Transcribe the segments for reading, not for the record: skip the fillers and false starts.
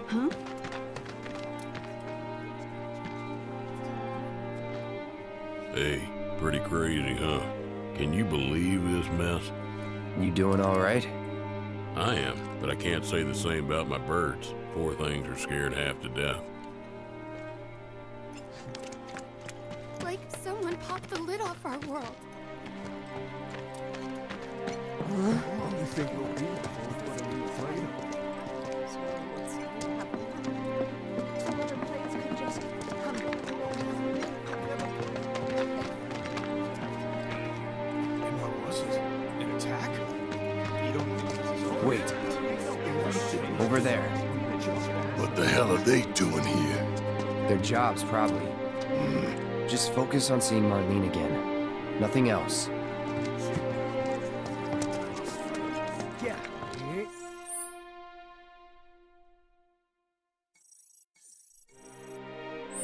Huh? Hey, pretty crazy, huh? Can you believe this mess? You doing all right? I am, but I can't say the same about my birds. Poor things are scared half to death. Like someone popped the lid off our world. You think you'll be what are you afraid of? Some other planes could just come. And what was it? An attack? You don't Wait. Over there. What the hell are they doing here? Their jobs, probably. Just focus on seeing Marlene again. Nothing else. Yeah.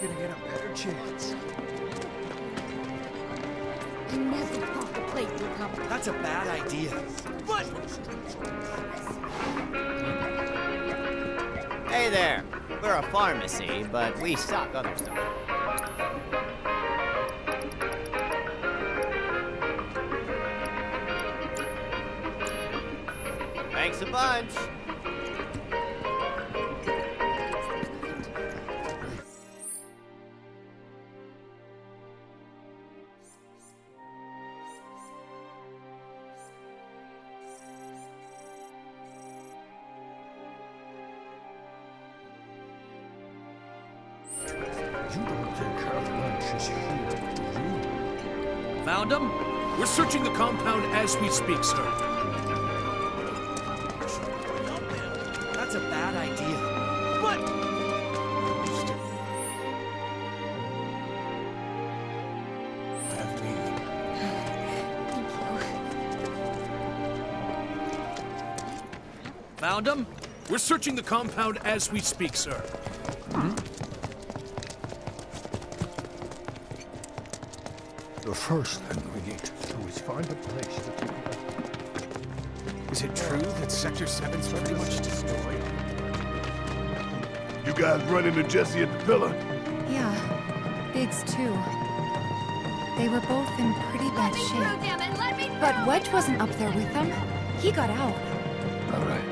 Gonna get a better chance. I never thought the plate would come. That's a bad idea. What? Hey there. We're a pharmacy, but we stock other stuff. Thanks a bunch. You don't think Avalanche is here, do you? Found him? We're searching the compound as we speak, sir. That's a bad idea. What? Have me. Found him? We're searching the compound as we speak, sir. The first thing we need to do is find a place to keep it. Is it true that Sector 7's pretty much destroyed? You guys run into Jesse at the pillar? Yeah, Biggs too. They were both in pretty bad shape. But Wedge wasn't up there with them. He got out. All right.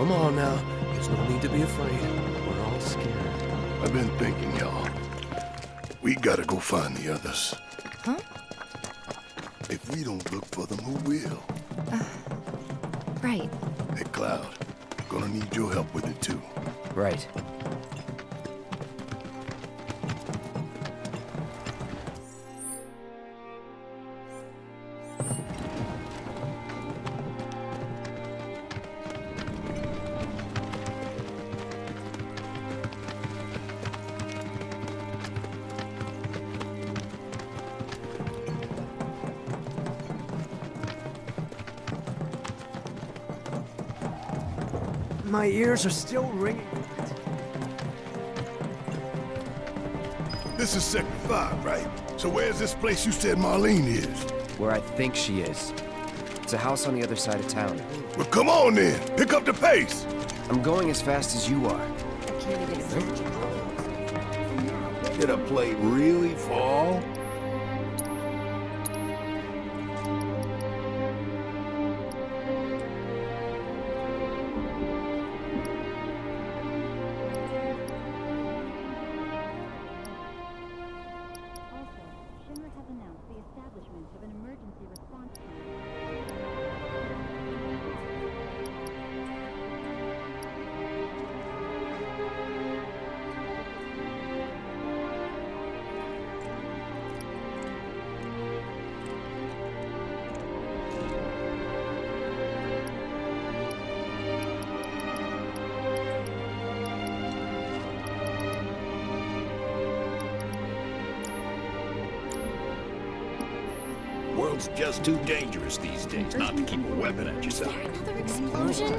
Come on now. There's no need to be afraid. We're all scared. I've been thinking, y'all. We gotta go find the others. Huh? If we don't look for them, who will? Right. Hey, Cloud. Gonna need your help with it, too. Right. My ears are still ringing. This is Sector 5, right? So where's this place you said Marlene is? Where I think she is. It's a house on the other side of town. Well, come on then. Pick up the pace. I'm going as fast as you are. Did a plate really fall? Shimmer has announced the establishment of an emergency response team. World's just too dangerous these days not to keep a weapon at your Is there side. another explosion?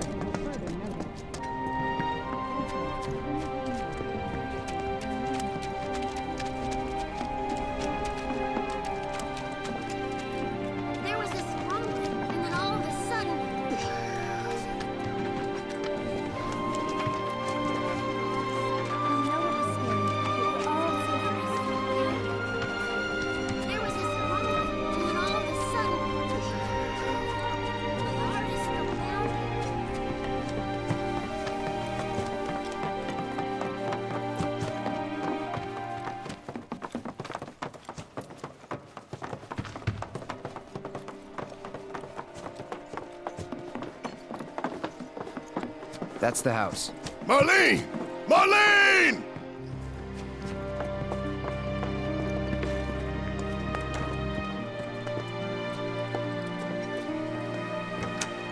That's the house. Marlene! Marlene!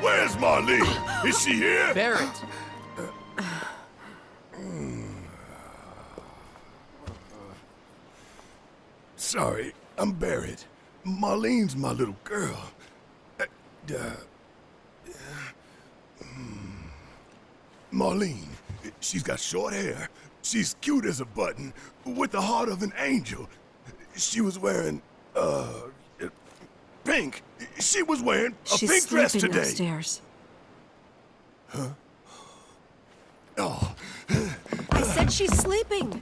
Where's Marlene? Is she here? Barrett! Sorry, I'm Barrett. Marlene's my little girl. Marlene, she's got short hair. She's cute as a button, with the heart of an angel. She was wearing, pink. She was wearing a pink dress today. Upstairs. Oh. I said she's sleeping.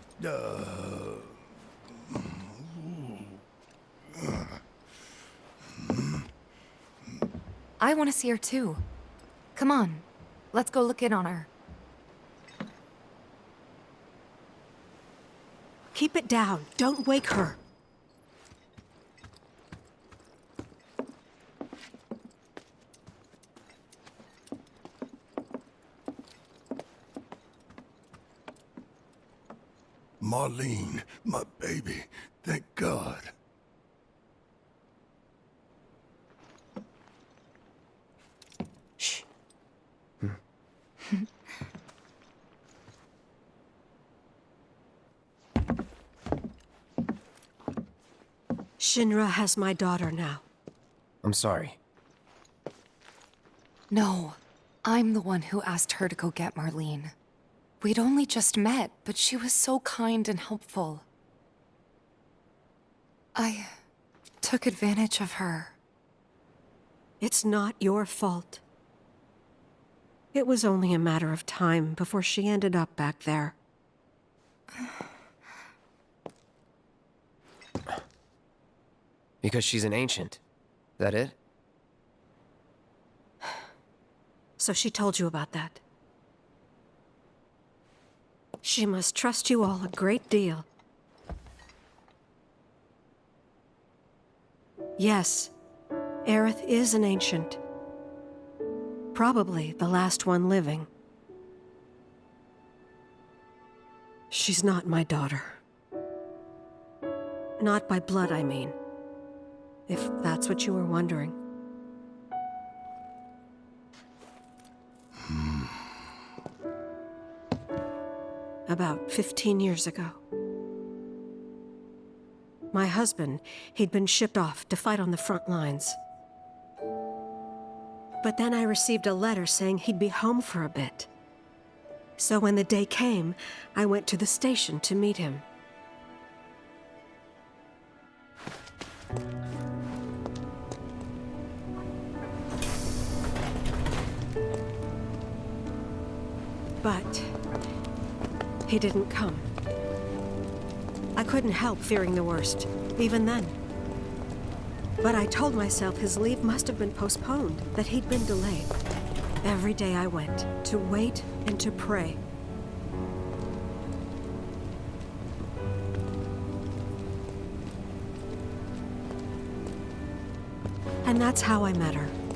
I want to see her too. Come on, let's go look in on her. Keep it down. Don't wake her. Marlene, my baby. Thank God. Shh. Shinra has my daughter now. I'm sorry. No, I'm the one who asked her to go get Marlene. We'd only just met, but she was so kind and helpful. I took advantage of her. It's not your fault. It was only a matter of time before she ended up back there. Because she's an ancient. That it? So she told you about that. She must trust you all a great deal. Yes, Aerith is an ancient. Probably the last one living. She's not my daughter. Not by blood, I mean. If that's what you were wondering. About 15 years ago. My husband, he'd been shipped off to fight on the front lines. But then I received a letter saying he'd be home for a bit. So when the day came, I went to the station to meet him. But he didn't come. I couldn't help fearing the worst, even then. But I told myself his leave must have been postponed, that he'd been delayed. Every day I went, to wait and to pray. And that's how I met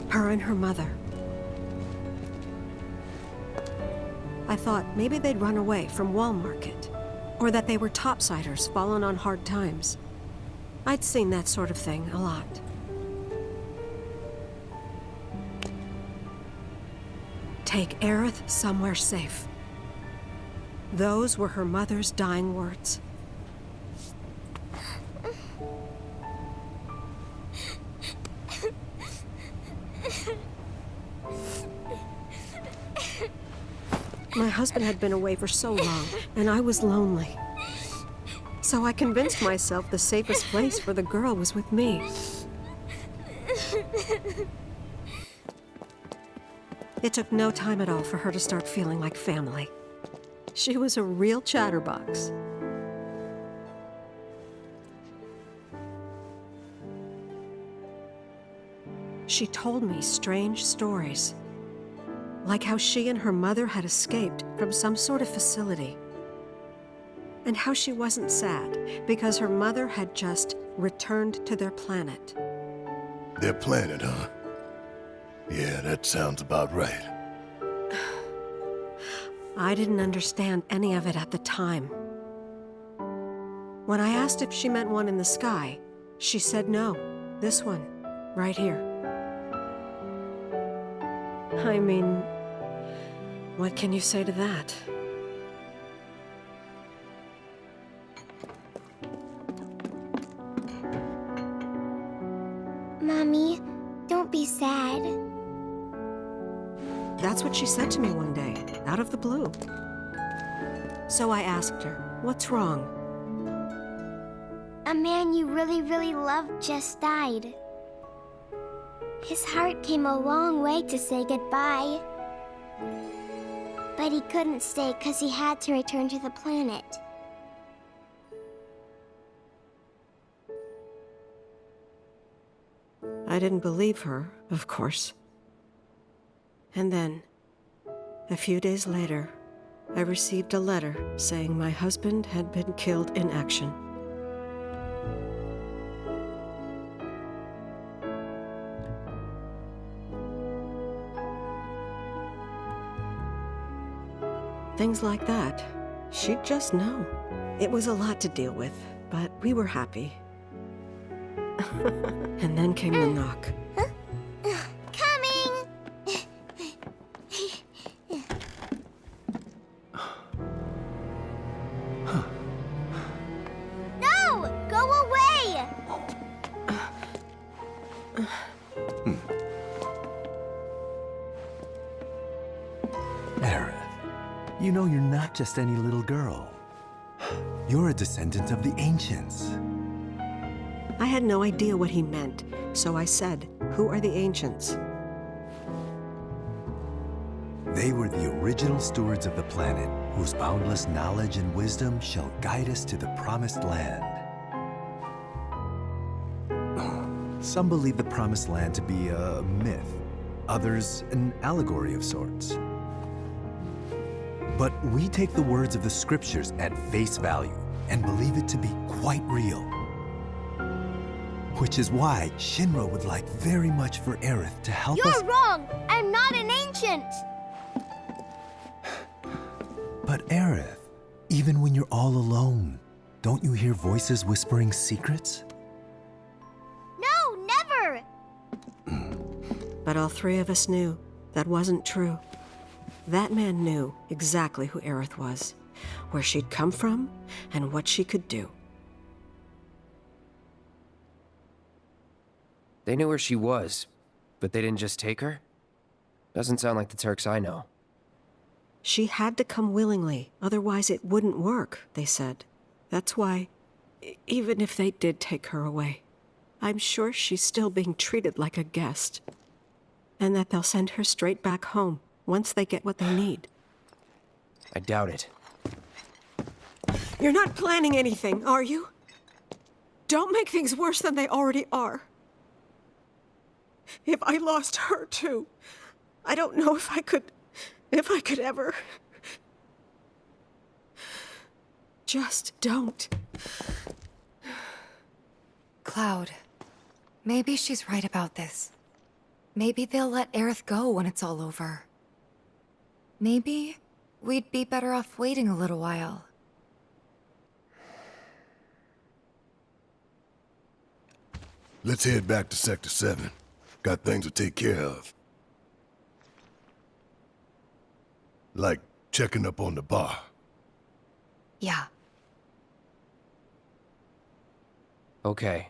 her and her mother. I thought maybe they'd run away from Wall Market, or that they were topsiders fallen on hard times. I'd seen that sort of thing a lot. Take Aerith somewhere safe. Those were her mother's dying words. My husband had been away for so long, and I was lonely. So I convinced myself the safest place for the girl was with me. It took no time at all for her to start feeling like family. She was a real chatterbox. She told me strange stories. Like how she and her mother had escaped from some sort of facility. And how she wasn't sad because her mother had just returned to their planet. Their planet, huh? Yeah, that sounds about right. I didn't understand any of it at the time. When I asked if she meant one in the sky, she said no. This one, right here. I mean, what can you say to that? Mommy, don't be sad. That's what she said to me one day, out of the blue. So I asked her, what's wrong? A man you really, really loved just died. His heart came a long way to say goodbye. But he couldn't stay because he had to return to the planet. I didn't believe her, of course. And then, a few days later, I received a letter saying my husband had been killed in action. Things like that, she'd just know. It was a lot to deal with, but we were happy. And then came the knock. Coming! No! Go away! Aerith, you know you're not just any little girl. You're a descendant of the Ancients. I had no idea what he meant, so I said, "Who are the Ancients?" They were the original stewards of the planet, whose boundless knowledge and wisdom shall guide us to the Promised Land. Some believe the Promised Land to be a myth, others an allegory of sorts. But we take the words of the scriptures at face value and believe it to be quite real. Which is why Shinra would like very much for Aerith to help us— You're wrong! I'm not an ancient! But Aerith, even when you're all alone, don't you hear voices whispering secrets? No, never! But all three of us knew that wasn't true. That man knew exactly who Aerith was, where she'd come from, and what she could do. They knew where she was, but they didn't just take her? Doesn't sound like the Turks I know. She had to come willingly, otherwise it wouldn't work, they said. That's why, even if they did take her away, I'm sure she's still being treated like a guest. And that they'll send her straight back home once they get what they need. I doubt it. You're not planning anything, are you? Don't make things worse than they already are. If I lost her too, I don't know if I could ever. Just don't. Cloud, maybe she's right about this. Maybe they'll let Aerith go when it's all over. Maybe we'd be better off waiting a little while. Let's head back to Sector 7. Got things to take care of. Like checking up on the bar. Yeah. Okay.